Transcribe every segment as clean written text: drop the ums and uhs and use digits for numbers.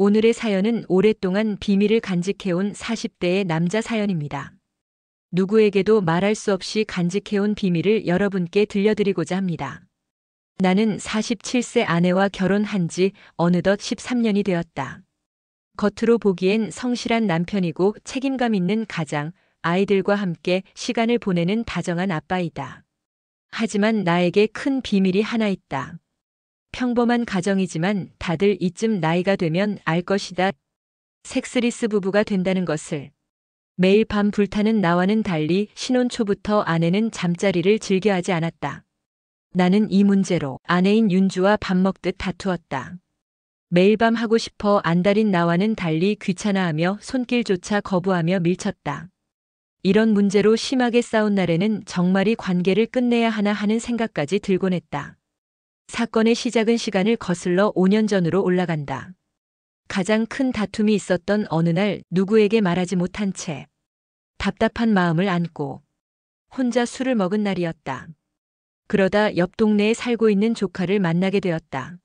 오늘의 사연은 오랫동안 비밀을 간직해온 40대의 남자 사연입니다. 누구에게도 말할 수 없이 간직해온 비밀을 여러분께 들려드리고자 합니다. 나는 47세 아내와 결혼한 지 어느덧 13년이 되었다. 겉으로 보기엔 성실한 남편이고 책임감 있는 가장, 아이들과 함께 시간을 보내는 다정한 아빠이다. 하지만 나에게 큰 비밀이 하나 있다. 평범한 가정이지만 다들 이쯤 나이가 되면 알 것이다. 섹스리스 부부가 된다는 것을. 매일 밤 불타는 나와는 달리 신혼 초부터 아내는 잠자리를 즐겨 하지 않았다. 나는 이 문제로 아내인 윤주와 밥 먹듯 다투었다. 매일 밤 하고 싶어 안달인 나와는 달리 귀찮아하며 손길조차 거부하며 밀쳤다. 이런 문제로 심하게 싸운 날에는 정말이 관계를 끝내야 하나 하는 생각까지 들곤 했다. 사건의 시작은 시간을 거슬러 5년 전으로 올라간다. 가장 큰 다툼이 있었던 어느 날 누구에게 말하지 못한 채 답답한 마음을 안고 혼자 술을 먹은 날이었다. 그러다 옆 동네에 살고 있는 조카를 만나게 되었다.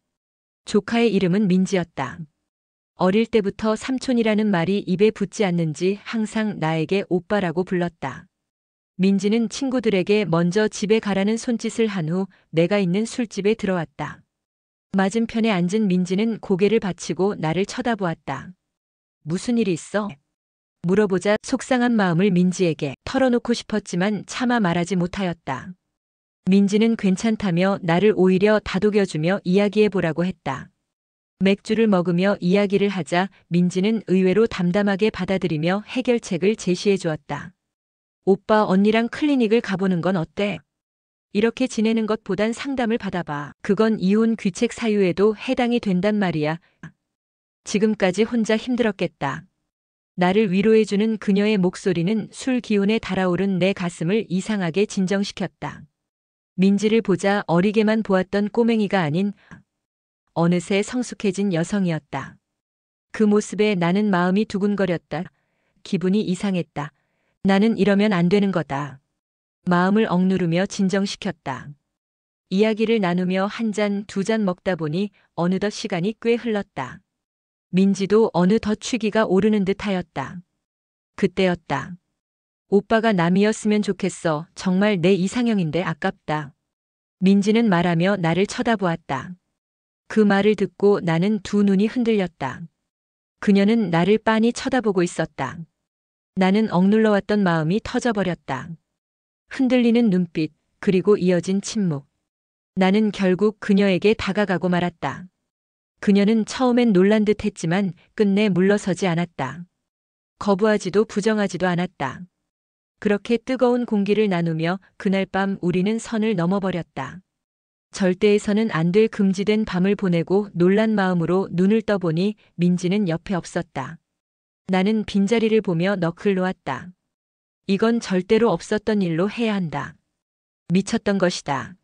조카의 이름은 민지였다. 어릴 때부터 삼촌이라는 말이 입에 붙지 않는지 항상 나에게 오빠라고 불렀다. 민지는 친구들에게 먼저 집에 가라는 손짓을 한 후 내가 있는 술집에 들어왔다. 맞은편에 앉은 민지는 고개를 받치고 나를 쳐다보았다. 무슨 일이 있어? 물어보자 속상한 마음을 민지에게 털어놓고 싶었지만 차마 말하지 못하였다. 민지는 괜찮다며 나를 오히려 다독여주며 이야기해보라고 했다. 맥주를 먹으며 이야기를 하자 민지는 의외로 담담하게 받아들이며 해결책을 제시해 주었다. 오빠 언니랑 클리닉을 가보는 건 어때? 이렇게 지내는 것보단 상담을 받아봐. 그건 이혼 귀책 사유에도 해당이 된단 말이야. 지금까지 혼자 힘들었겠다. 나를 위로해주는 그녀의 목소리는 술 기운에 달아오른 내 가슴을 이상하게 진정시켰다. 민지를 보자 어리게만 보았던 꼬맹이가 아닌 어느새 성숙해진 여성이었다. 그 모습에 나는 마음이 두근거렸다. 기분이 이상했다. 나는 이러면 안 되는 거다. 마음을 억누르며 진정시켰다. 이야기를 나누며 한 잔, 두 잔 먹다 보니 어느덧 시간이 꽤 흘렀다. 민지도 어느덧 취기가 오르는 듯 하였다. 그때였다. 오빠가 남이었으면 좋겠어. 정말 내 이상형인데 아깝다. 민지는 말하며 나를 쳐다보았다. 그 말을 듣고 나는 두 눈이 흔들렸다. 그녀는 나를 빤히 쳐다보고 있었다. 나는 억눌러왔던 마음이 터져버렸다. 흔들리는 눈빛, 그리고 이어진 침묵. 나는 결국 그녀에게 다가가고 말았다. 그녀는 처음엔 놀란 듯 했지만 끝내 물러서지 않았다. 거부하지도 부정하지도 않았다. 그렇게 뜨거운 공기를 나누며 그날 밤 우리는 선을 넘어버렸다. 절대해서는 안 될 금지된 밤을 보내고 놀란 마음으로 눈을 떠보니 민지는 옆에 없었다. 나는 빈자리를 보며 너클 놓았다. 이건 절대로 없었던 일로 해야 한다. 미쳤던 것이다.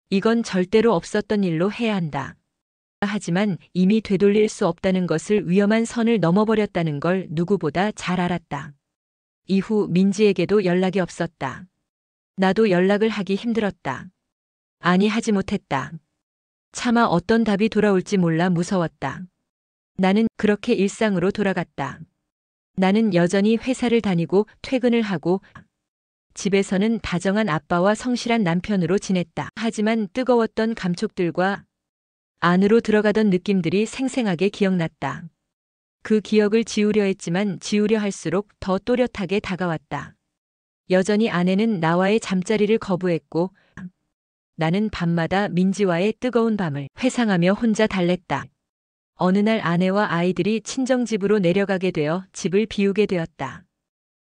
이건 절대로 없었던 일로 해야 한다. 하지만 이미 되돌릴 수 없다는 것을 위험한 선을 넘어버렸다는 걸 누구보다 잘 알았다. 이후 민지에게도 연락이 없었다. 나도 연락을 하기 힘들었다. 아니 하지 못했다. 차마 어떤 답이 돌아올지 몰라 무서웠다. 나는 그렇게 일상으로 돌아갔다. 나는 여전히 회사를 다니고 퇴근을 하고 집에서는 다정한 아빠와 성실한 남편으로 지냈다. 하지만 뜨거웠던 감촉들과 안으로 들어가던 느낌들이 생생하게 기억났다. 그 기억을 지우려 했지만 지우려 할수록 더 또렷하게 다가왔다. 여전히 아내는 나와의 잠자리를 거부했고 나는 밤마다 민지와의 뜨거운 밤을 회상하며 혼자 달랬다. 어느 날 아내와 아이들이 친정집으로 내려가게 되어 집을 비우게 되었다.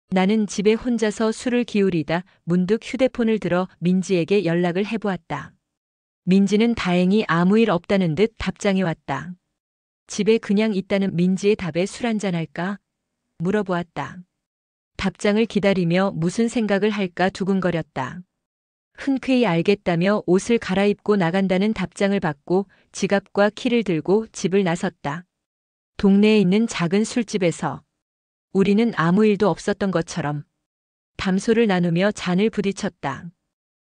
나는 집에 혼자서 술을 기울이다 문득 휴대폰을 들어 민지에게 연락을 해보았다. 민지는 다행히 아무 일 없다는 듯 답장이 왔다. 집에 그냥 있다는 민지의 답에 술 한잔 할까? 물어보았다. 답장을 기다리며 무슨 생각을 할까 두근거렸다. 흔쾌히 알겠다며 옷을 갈아입고 나간다는 답장을 받고 지갑과 키를 들고 집을 나섰다. 동네에 있는 작은 술집에서 우리는 아무 일도 없었던 것처럼 담소를 나누며 잔을 부딪혔다.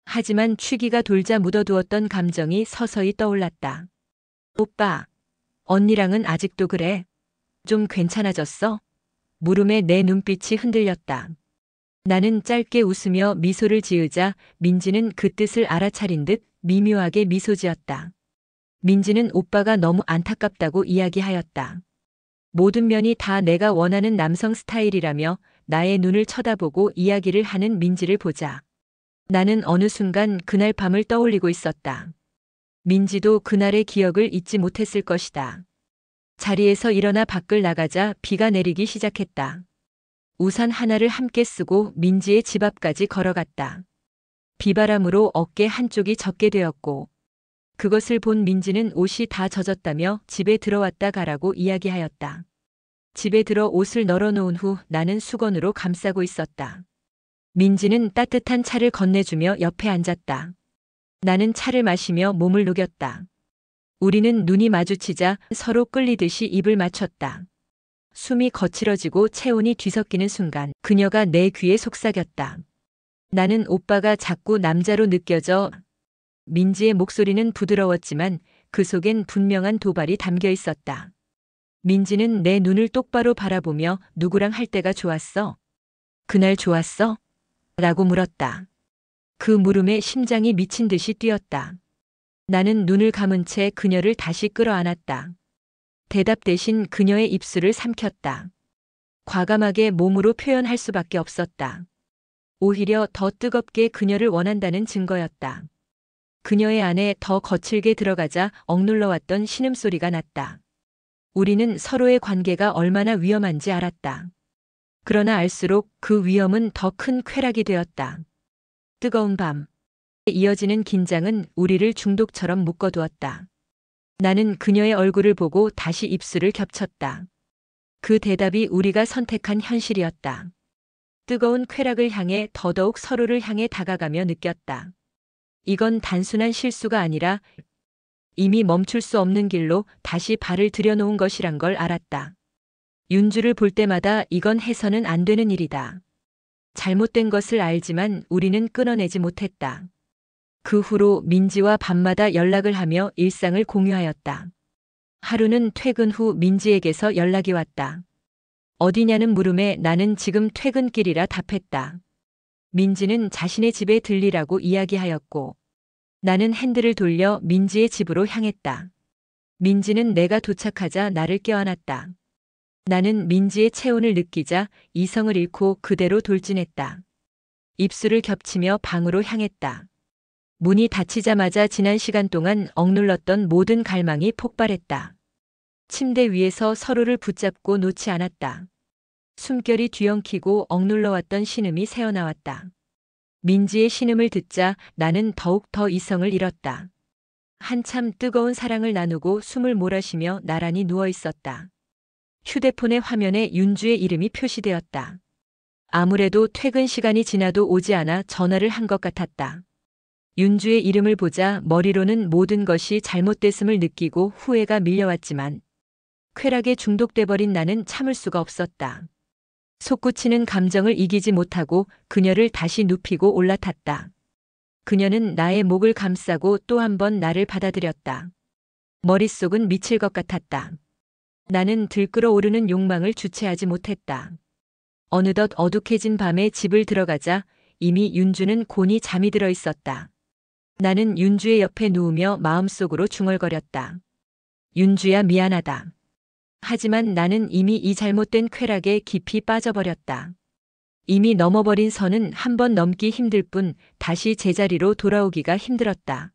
하지만 취기가 돌자 묻어두었던 감정이 서서히 떠올랐다. 오빠, 언니랑은 아직도 그래? 좀 괜찮아졌어? 물음에 내 눈빛이 흔들렸다. 나는 짧게 웃으며 미소를 지으자 민지는 그 뜻을 알아차린 듯 미묘하게 미소 지었다. 민지는 오빠가 너무 안타깝다고 이야기하였다. 모든 면이 다 내가 원하는 남성 스타일이라며 나의 눈을 쳐다보고 이야기를 하는 민지를 보자. 나는 어느 순간 그날 밤을 떠올리고 있었다. 민지도 그날의 기억을 잊지 못했을 것이다. 자리에서 일어나 밖을 나가자 비가 내리기 시작했다. 우산 하나를 함께 쓰고 민지의 집 앞까지 걸어갔다. 비바람으로 어깨 한쪽이 젖게 되었고 그것을 본 민지는 옷이 다 젖었다며 집에 들어왔다 가라고 이야기하였다. 집에 들어 옷을 널어놓은 후 나는 수건으로 감싸고 있었다. 민지는 따뜻한 차를 건네주며 옆에 앉았다. 나는 차를 마시며 몸을 녹였다. 우리는 눈이 마주치자 서로 끌리듯이 입을 맞췄다. 숨이 거칠어지고 체온이 뒤섞이는 순간 그녀가 내 귀에 속삭였다. 나는 오빠가 자꾸 남자로 느껴져. 민지의 목소리는 부드러웠지만 그 속엔 분명한 도발이 담겨 있었다. 민지는 내 눈을 똑바로 바라보며 누구랑 할 때가 좋았어? 그날 좋았어? 라고 물었다. 그 물음에 심장이 미친 듯이 뛰었다. 나는 눈을 감은 채 그녀를 다시 끌어안았다. 대답 대신 그녀의 입술을 삼켰다. 과감하게 몸으로 표현할 수밖에 없었다. 오히려 더 뜨겁게 그녀를 원한다는 증거였다. 그녀의 안에 더 거칠게 들어가자 억눌러왔던 신음소리가 났다. 우리는 서로의 관계가 얼마나 위험한지 알았다. 그러나 알수록 그 위험은 더 큰 쾌락이 되었다. 뜨거운 밤. 이어지는 긴장은 우리를 중독처럼 묶어두었다. 나는 그녀의 얼굴을 보고 다시 입술을 겹쳤다. 그 대답이 우리가 선택한 현실이었다. 뜨거운 쾌락을 향해 더더욱 서로를 향해 다가가며 느꼈다. 이건 단순한 실수가 아니라 이미 멈출 수 없는 길로 다시 발을 들여놓은 것이란 걸 알았다. 윤주를 볼 때마다 이건 해서는 안 되는 일이다. 잘못된 것을 알지만 우리는 끊어내지 못했다. 그 후로 민지와 밤마다 연락을 하며 일상을 공유하였다. 하루는 퇴근 후 민지에게서 연락이 왔다. 어디냐는 물음에 나는 지금 퇴근길이라 답했다. 민지는 자신의 집에 들리라고 이야기하였고 나는 핸들을 돌려 민지의 집으로 향했다. 민지는 내가 도착하자 나를 껴안았다. 나는 민지의 체온을 느끼자 이성을 잃고 그대로 돌진했다. 입술을 겹치며 방으로 향했다. 문이 닫히자마자 지난 시간 동안 억눌렀던 모든 갈망이 폭발했다. 침대 위에서 서로를 붙잡고 놓지 않았다. 숨결이 뒤엉키고 억눌러왔던 신음이 새어나왔다. 민지의 신음을 듣자 나는 더욱 더 이성을 잃었다. 한참 뜨거운 사랑을 나누고 숨을 몰아쉬며 나란히 누워 있었다. 휴대폰의 화면에 윤주의 이름이 표시되었다. 아무래도 퇴근 시간이 지나도 오지 않아 전화를 한 것 같았다. 윤주의 이름을 보자 머리로는 모든 것이 잘못됐음을 느끼고 후회가 밀려왔지만 쾌락에 중독돼 버린 나는 참을 수가 없었다. 솟구치는 감정을 이기지 못하고 그녀를 다시 눕히고 올라탔다. 그녀는 나의 목을 감싸고 또 한 번 나를 받아들였다. 머릿속은 미칠 것 같았다. 나는 들끓어오르는 욕망을 주체하지 못했다. 어느덧 어둑해진 밤에 집을 들어가자 이미 윤주는 곤히 잠이 들어 있었다. 나는 윤주의 옆에 누우며 마음속으로 중얼거렸다. 윤주야, 미안하다. 하지만 나는 이미 이 잘못된 쾌락에 깊이 빠져버렸다. 이미 넘어버린 선은 한 번 넘기 힘들 뿐 다시 제자리로 돌아오기가 힘들었다.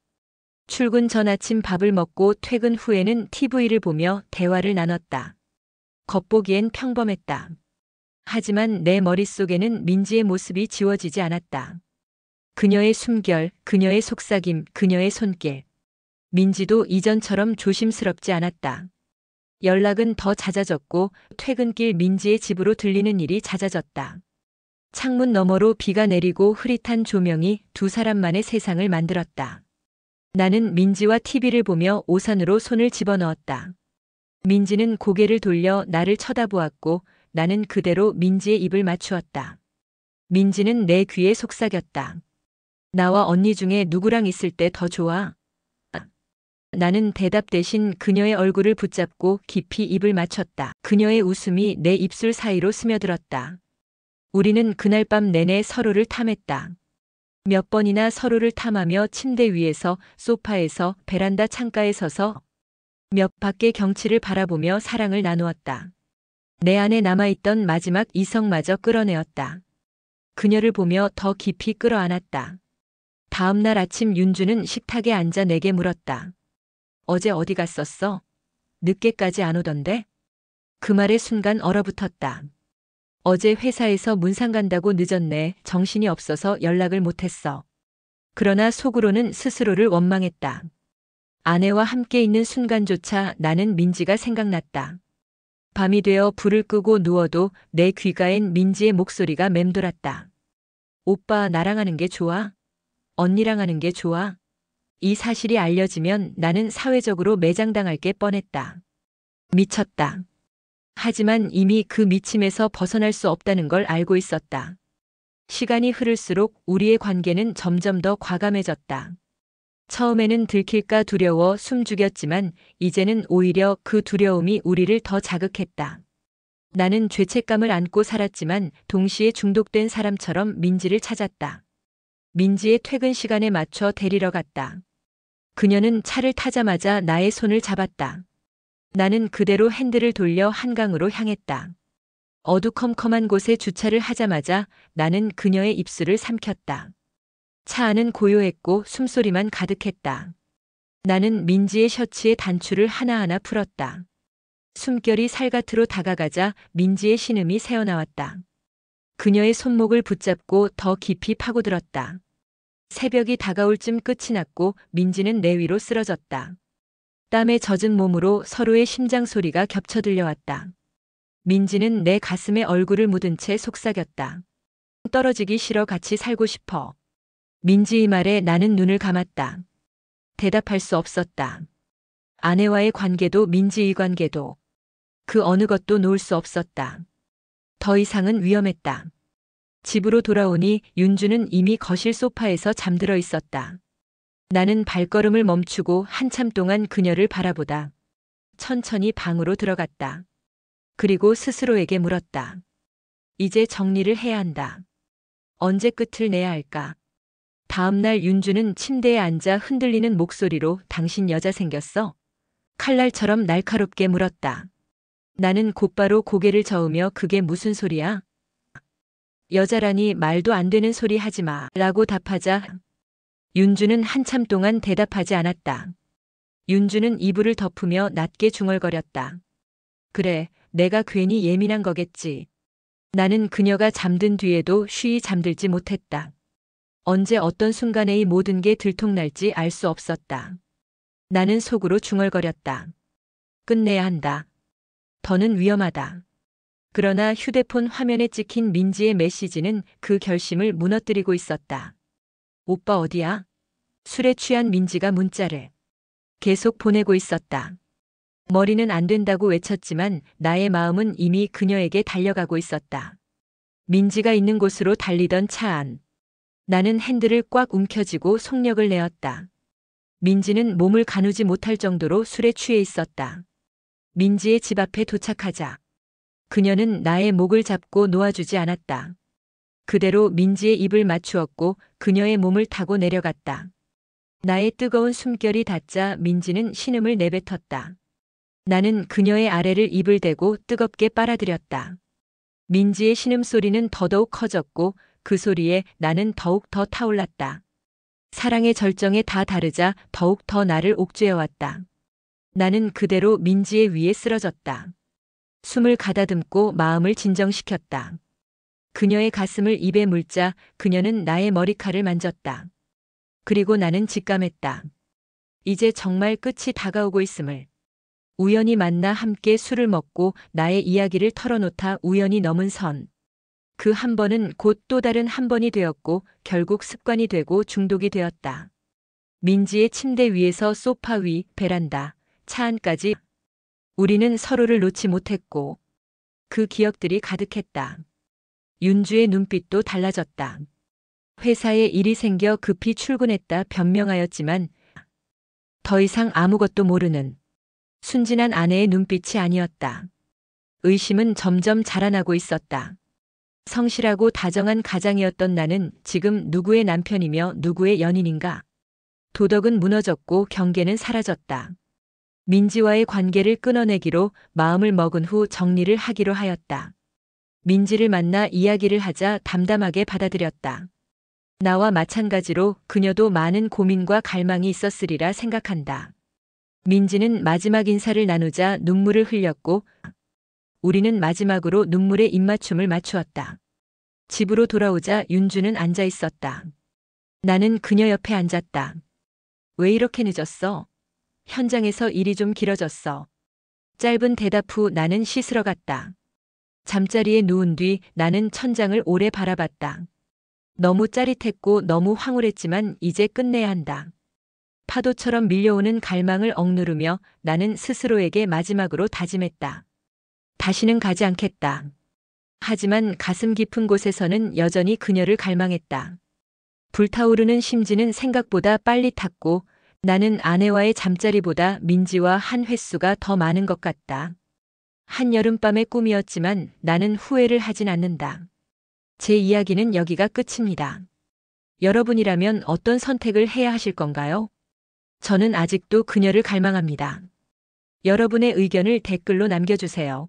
출근 전 아침 밥을 먹고 퇴근 후에는 TV를 보며 대화를 나눴다. 겉보기엔 평범했다. 하지만 내 머릿속에는 민지의 모습이 지워지지 않았다. 그녀의 숨결, 그녀의 속삭임, 그녀의 손길. 민지도 이전처럼 조심스럽지 않았다. 연락은 더 잦아졌고 퇴근길 민지의 집으로 들리는 일이 잦아졌다. 창문 너머로 비가 내리고 흐릿한 조명이 두 사람만의 세상을 만들었다. 나는 민지와 TV를 보며 오산으로 손을 집어넣었다. 민지는 고개를 돌려 나를 쳐다보았고 나는 그대로 민지의 입을 맞추었다. 민지는 내 귀에 속삭였다. 나와 언니 중에 누구랑 있을 때 더 좋아? 나는 대답 대신 그녀의 얼굴을 붙잡고 깊이 입을 맞췄다. 그녀의 웃음이 내 입술 사이로 스며들었다. 우리는 그날 밤 내내 서로를 탐했다. 몇 번이나 서로를 탐하며 침대 위에서, 소파에서, 베란다 창가에 서서 몇 밖의 경치를 바라보며 사랑을 나누었다. 내 안에 남아있던 마지막 이성마저 끌어내었다. 그녀를 보며 더 깊이 끌어안았다. 다음 날 아침 윤주는 식탁에 앉아 내게 물었다. 어제 어디 갔었어? 늦게까지 안 오던데? 그 말에 순간 얼어붙었다. 어제 회사에서 문상 간다고 늦었네. 정신이 없어서 연락을 못했어. 그러나 속으로는 스스로를 원망했다. 아내와 함께 있는 순간조차 나는 민지가 생각났다. 밤이 되어 불을 끄고 누워도 내 귓가엔 민지의 목소리가 맴돌았다. 오빠 나랑 하는 게 좋아? 언니랑 하는 게 좋아? 이 사실이 알려지면 나는 사회적으로 매장당할 게 뻔했다. 미쳤다. 하지만 이미 그 미침에서 벗어날 수 없다는 걸 알고 있었다. 시간이 흐를수록 우리의 관계는 점점 더 과감해졌다. 처음에는 들킬까 두려워 숨죽였지만 이제는 오히려 그 두려움이 우리를 더 자극했다. 나는 죄책감을 안고 살았지만 동시에 중독된 사람처럼 민지를 찾았다. 민지의 퇴근 시간에 맞춰 데리러 갔다. 그녀는 차를 타자마자 나의 손을 잡았다. 나는 그대로 핸들을 돌려 한강으로 향했다. 어두컴컴한 곳에 주차를 하자마자 나는 그녀의 입술을 삼켰다. 차 안은 고요했고 숨소리만 가득했다. 나는 민지의 셔츠의 단추를 하나하나 풀었다. 숨결이 살갗으로 다가가자 민지의 신음이 새어나왔다. 그녀의 손목을 붙잡고 더 깊이 파고들었다. 새벽이 다가올 쯤 끝이 났고 민지는 내 위로 쓰러졌다. 땀에 젖은 몸으로 서로의 심장 소리가 겹쳐 들려왔다. 민지는 내 가슴에 얼굴을 묻은 채 속삭였다. 떨어지기 싫어 같이 살고 싶어. 민지의 말에 나는 눈을 감았다. 대답할 수 없었다. 아내와의 관계도 민지의 관계도 그 어느 것도 놓을 수 없었다. 더 이상은 위험했다. 집으로 돌아오니 윤주는 이미 거실 소파에서 잠들어 있었다. 나는 발걸음을 멈추고 한참 동안 그녀를 바라보다 천천히 방으로 들어갔다. 그리고 스스로에게 물었다. 이제 정리를 해야 한다. 언제 끝을 내야 할까? 다음 날 윤주는 침대에 앉아 흔들리는 목소리로 당신 여자 생겼어? 칼날처럼 날카롭게 물었다. 나는 곧바로 고개를 저으며 그게 무슨 소리야? 여자라니 말도 안 되는 소리 하지 마. 라고 답하자 윤주는 한참 동안 대답하지 않았다. 윤주는 이불을 덮으며 낮게 중얼거렸다. 그래, 내가 괜히 예민한 거겠지. 나는 그녀가 잠든 뒤에도 쉬이 잠들지 못했다. 언제 어떤 순간에 이 모든 게 들통날지 알 수 없었다. 나는 속으로 중얼거렸다. 끝내야 한다. 더는 위험하다. 그러나 휴대폰 화면에 찍힌 민지의 메시지는 그 결심을 무너뜨리고 있었다. 오빠 어디야? 술에 취한 민지가 문자를 계속 보내고 있었다. 머리는 안 된다고 외쳤지만 나의 마음은 이미 그녀에게 달려가고 있었다. 민지가 있는 곳으로 달리던 차 안. 나는 핸들을 꽉 움켜쥐고 속력을 내었다. 민지는 몸을 가누지 못할 정도로 술에 취해 있었다. 민지의 집 앞에 도착하자 그녀는 나의 목을 잡고 놓아주지 않았다. 그대로 민지의 입을 맞추었고 그녀의 몸을 타고 내려갔다. 나의 뜨거운 숨결이 닿자 민지는 신음을 내뱉었다. 나는 그녀의 아래를 입을 대고 뜨겁게 빨아들였다. 민지의 신음소리는 더더욱 커졌고 그 소리에 나는 더욱 더 타올랐다. 사랑의 절정에 다 다르자 더욱 더 나를 옥죄어왔다. 나는 그대로 민지의 위에 쓰러졌다. 숨을 가다듬고 마음을 진정시켰다. 그녀의 가슴을 입에 물자 그녀는 나의 머리칼을 만졌다. 그리고 나는 직감했다. 이제 정말 끝이 다가오고 있음을. 우연히 만나 함께 술을 먹고 나의 이야기를 털어놓다 우연히 넘은 선. 그 한 번은 곧 또 다른 한 번이 되었고 결국 습관이 되고 중독이 되었다. 민지의 침대 위에서 소파 위, 베란다, 차 안까지 우리는 서로를 놓지 못했고 그 기억들이 가득했다. 윤주의 눈빛도 달라졌다. 회사에 일이 생겨 급히 출근했다 변명하였지만 더 이상 아무것도 모르는 순진한 아내의 눈빛이 아니었다. 의심은 점점 자라나고 있었다. 성실하고 다정한 가장이었던 나는 지금 누구의 남편이며 누구의 연인인가? 도덕은 무너졌고 경계는 사라졌다. 민지와의 관계를 끊어내기로 마음을 먹은 후 정리를 하기로 하였다. 민지를 만나 이야기를 하자 담담하게 받아들였다. 나와 마찬가지로 그녀도 많은 고민과 갈망이 있었으리라 생각한다. 민지는 마지막 인사를 나누자 눈물을 흘렸고 우리는 마지막으로 눈물의 입맞춤을 맞추었다. 집으로 돌아오자 윤주는 앉아 있었다. 나는 그녀 옆에 앉았다. 왜 이렇게 늦었어? 현장에서 일이 좀 길어졌어. 짧은 대답 후 나는 씻으러 갔다. 잠자리에 누운 뒤 나는 천장을 오래 바라봤다. 너무 짜릿했고 너무 황홀했지만 이제 끝내야 한다. 파도처럼 밀려오는 갈망을 억누르며 나는 스스로에게 마지막으로 다짐했다. 다시는 가지 않겠다. 하지만 가슴 깊은 곳에서는 여전히 그녀를 갈망했다. 불타오르는 심지는 생각보다 빨리 탔고 나는 아내와의 잠자리보다 민지와 한 횟수가 더 많은 것 같다. 한여름밤의 꿈이었지만 나는 후회를 하진 않는다. 제 이야기는 여기가 끝입니다. 여러분이라면 어떤 선택을 해야 하실 건가요? 저는 아직도 그녀를 갈망합니다. 여러분의 의견을 댓글로 남겨주세요.